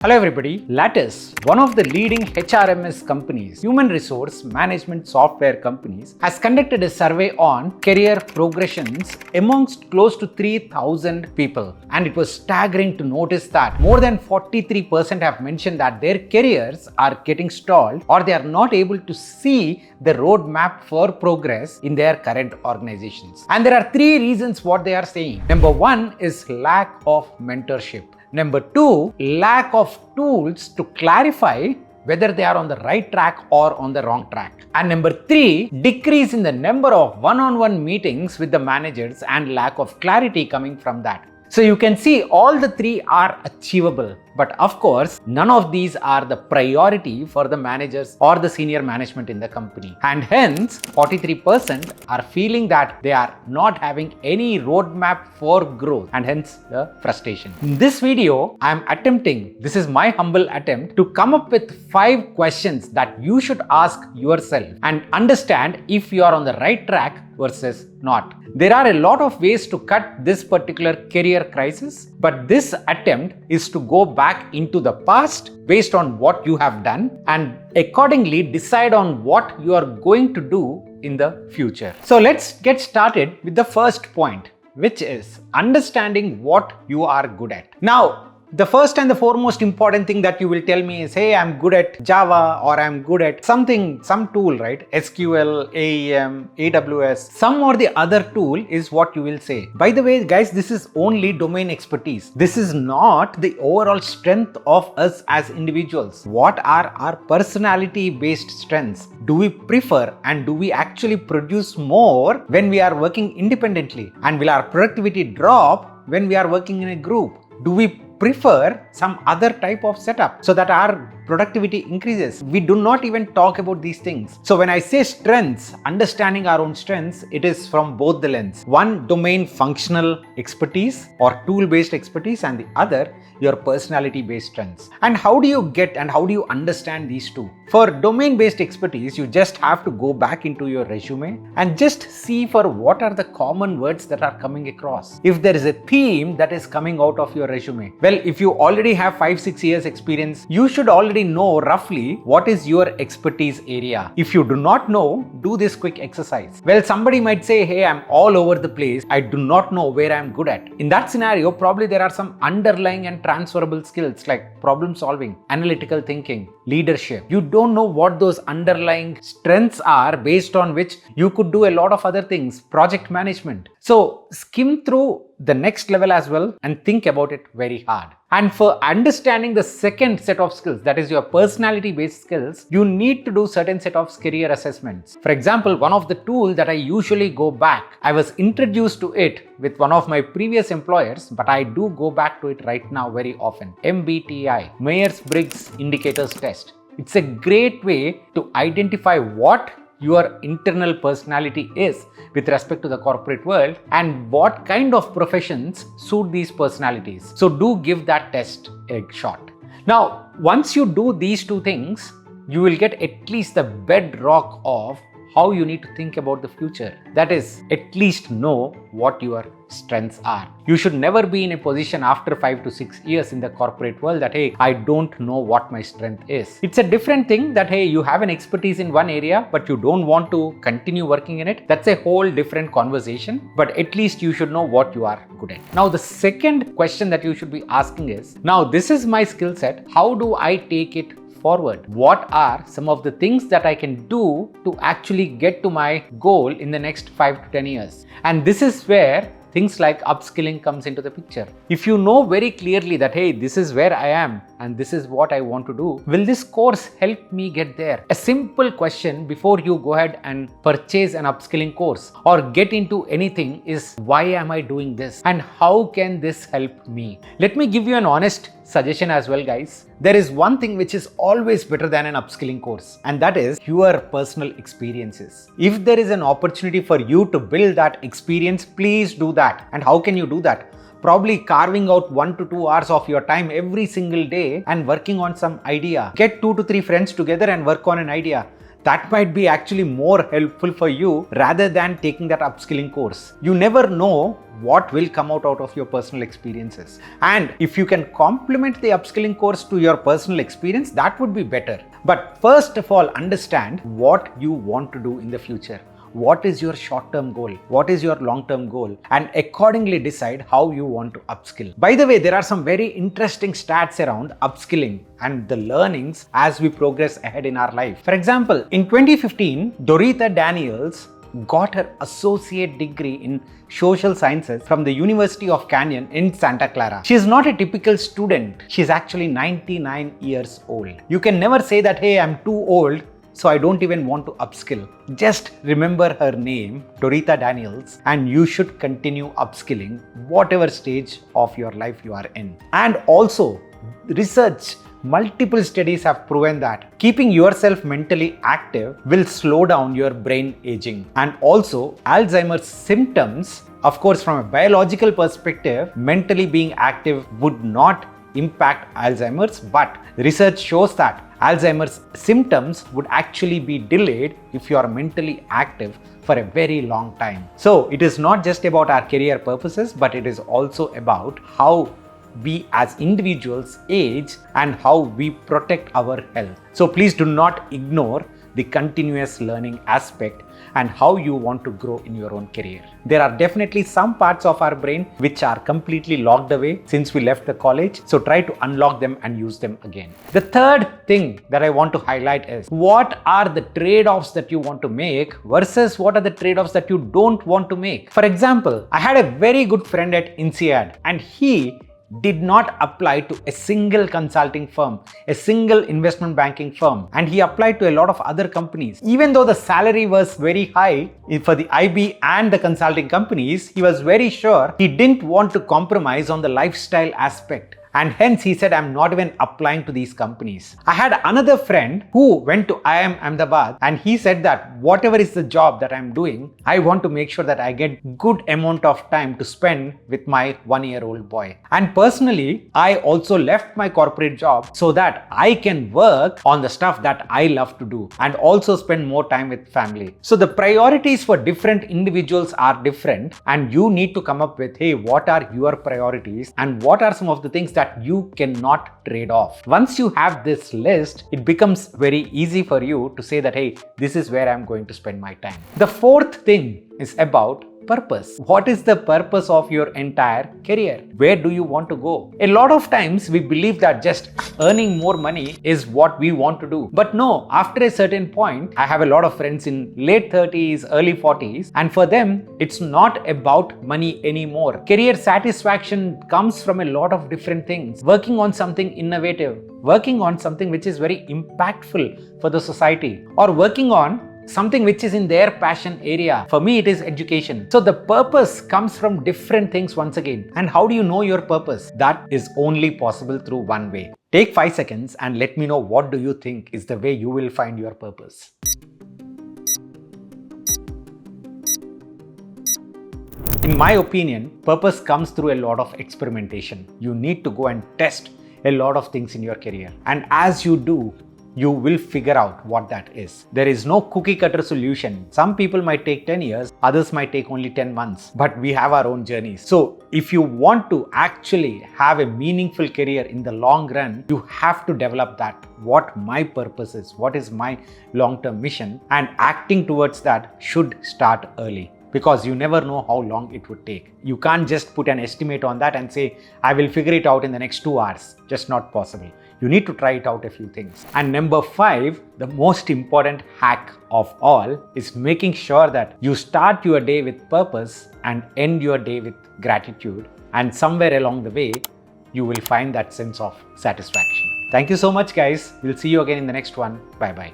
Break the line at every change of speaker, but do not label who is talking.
Hello everybody, Lattice, one of the leading HRMS companies, human resource management software companies, has conducted a survey on career progressions amongst close to 3,000 people. And it was staggering to notice that more than 43% have mentioned that their careers are getting stalled or they are not able to see the roadmap for progress in their current organizations. And there are three reasons what they are saying. Number one is lack of mentorship. Number two, lack of tools to clarify whether they are on the right track or on the wrong track. And number three, decrease in the number of one-on-one meetings with the managers and lack of clarity coming from that. So you can see all the three are achievable. But of course, none of these are the priority for the managers or the senior management in the company. And hence, 43% are feeling that they are not having any roadmap for growth, and hence the frustration. In this video, I am attempting, this is my humble attempt, to come up with 5 questions that you should ask yourself and understand if you are on the right track versus not. There are a lot of ways to cut this particular career crisis, but this attempt is to go back into the past based on what you have done and accordingly decide on what you are going to do in the future. So let's get started with the first point, which is understanding what you are good at. Now, the first and the foremost important thing that you will tell me is, hey, I'm good at Java or I'm good at something, some tool, right? SQL, AEM, AWS, some or the other tool is what you will say. By the way, guys, this is only domain expertise. This is not the overall strength of us as individuals. What are our personality-based strengths? Do we prefer and do we actually produce more when we are working independently? And will our productivity drop when we are working in a group? Do we prefer some other type of setup so that our productivity increases? We do not even talk about these things. So when I say strengths, understanding our own strengths, it is from both the lens. One, domain functional expertise or tool-based expertise, and the other, your personality-based strengths. And how do you get and how do you understand these two? For domain-based expertise, you just have to go back into your resume and just see for what are the common words that are coming across. If there is a theme that is coming out of your resume, well, if you already have 5-6 years experience, you should already know roughly what is your expertise area. If you do not know, do this quick exercise. Well, somebody might say, hey, I'm all over the place. I do not know where I'm good at. In that scenario, probably there are some underlying and transferable skills like problem solving, analytical thinking, leadership. You don't know what those underlying strengths are based on which you could do a lot of other things, project management. So skim through the next level as well and think about it very hard. And for understanding the second set of skills, that is your personality based skills, you need to do certain set of career assessments. For example, one of the tools that I usually go back, I was introduced to it with one of my previous employers, but I do go back to it right now very often. MBTI, Myers-Briggs Indicators Test. It's a great way to identify what your internal personality is with respect to the corporate world and what kind of professions suit these personalities. So do give that test a shot. Now, once you do these two things, you will get at least the bedrock of how you need to think about the future. That is, at least know what your strengths are. You should never be in a position after 5 to 6 years in the corporate world that, hey, I don't know what my strength is. It's a different thing that, hey, you have an expertise in one area, but you don't want to continue working in it. That's a whole different conversation, but at least you should know what you are good at. Now, the second question that you should be asking is, now this is my skill set. How do I take it forward? What are some of the things that I can do to actually get to my goal in the next 5 to 10 years? And this is where things like upskilling comes into the picture. If you know very clearly that, hey, this is where I am and this is what I want to do, will this course help me get there? A simple question before you go ahead and purchase an upskilling course or get into anything is, why am I doing this? And how can this help me? Let me give you an honest suggestion as well, guys. There is one thing which is always better than an upskilling course, and that is your personal experiences. If there is an opportunity for you to build that experience, please do that. And how can you do that? Probably carving out 1 to 2 hours of your time every single day and working on some idea. Get 2 to 3 friends together and work on an idea. that might be actually more helpful for you rather than taking that upskilling course. You never know what will come out of your personal experiences. And if you can complement the upskilling course to your personal experience, that would be better. But first of all, understand what you want to do in the future. What is your short-term goal? What is your long-term goal? And accordingly decide how you want to upskill. By the way, there are some very interesting stats around upskilling and the learnings as we progress ahead in our life. For example, in 2015, Dorita Daniels got her associate degree in social sciences from the University of Canyon in Santa Clara. She is not a typical student. She is actually 99 years old. You can never say that, hey, I'm too old, so I don't even want to upskill. Just remember her name, Dorita Daniels, and you should continue upskilling whatever stage of your life you are in. And also, multiple studies have proven that keeping yourself mentally active will slow down your brain aging. And also, Alzheimer's symptoms, of course, from a biological perspective, mentally being active would not impact Alzheimer's, but research shows that Alzheimer's symptoms would actually be delayed if you are mentally active for a very long time. So it is not just about our career purposes, but it is also about how we as individuals age and how we protect our health. So please do not ignore the continuous learning aspect and how you want to grow in your own career. There are definitely some parts of our brain which are completely locked away since we left the college. So try to unlock them and use them again. The third thing that I want to highlight is what are the trade-offs that you want to make versus what are the trade-offs that you don't want to make. For example, I had a very good friend at INSEAD and he did not apply to a single consulting firm, a single investment banking firm, and he applied to a lot of other companies. Even though the salary was very high for the IB and the consulting companies, he was very sure he didn't want to compromise on the lifestyle aspect. And hence he said, I'm not even applying to these companies. I had another friend who went to IIM Ahmedabad and he said that whatever is the job that I'm doing, I want to make sure that I get good amount of time to spend with my 1-year-old boy. And personally, I also left my corporate job so that I can work on the stuff that I love to do and also spend more time with family. So the priorities for different individuals are different and you need to come up with, hey, what are your priorities and what are some of the things that you cannot trade off. Once you have this list, it becomes very easy for you to say that, hey, this is where I'm going to spend my time. The fourth thing is about purpose. What is the purpose of your entire career? Where do you want to go? A lot of times we believe that just earning more money is what we want to do. But no, after a certain point, I have a lot of friends in late 30s, early 40s, and for them, it's not about money anymore. Career satisfaction comes from a lot of different things. Working on something innovative, working on something which is very impactful for the society, or working on something which is in their passion area. For me, it is education. So the purpose comes from different things once again. And how do you know your purpose? That is only possible through one way. Take 5 seconds and let me know what do you think is the way you will find your purpose. In my opinion, purpose comes through a lot of experimentation. You need to go and test a lot of things in your career. And as you do, you will figure out what that is. There is no cookie cutter solution. Some people might take 10 years, others might take only 10 months, but we have our own journeys. So if you want to actually have a meaningful career in the long run, you have to develop that. What my purpose is, what is my long-term mission, and acting towards that should start early. Because you never know how long it would take. You can't just put an estimate on that and say, I will figure it out in the next 2 hours. Just not possible. You need to try it out a few things. And number 5, the most important hack of all is making sure that you start your day with purpose and end your day with gratitude. And somewhere along the way, you will find that sense of satisfaction. Thank you so much, guys. We'll see you again in the next one. Bye-bye.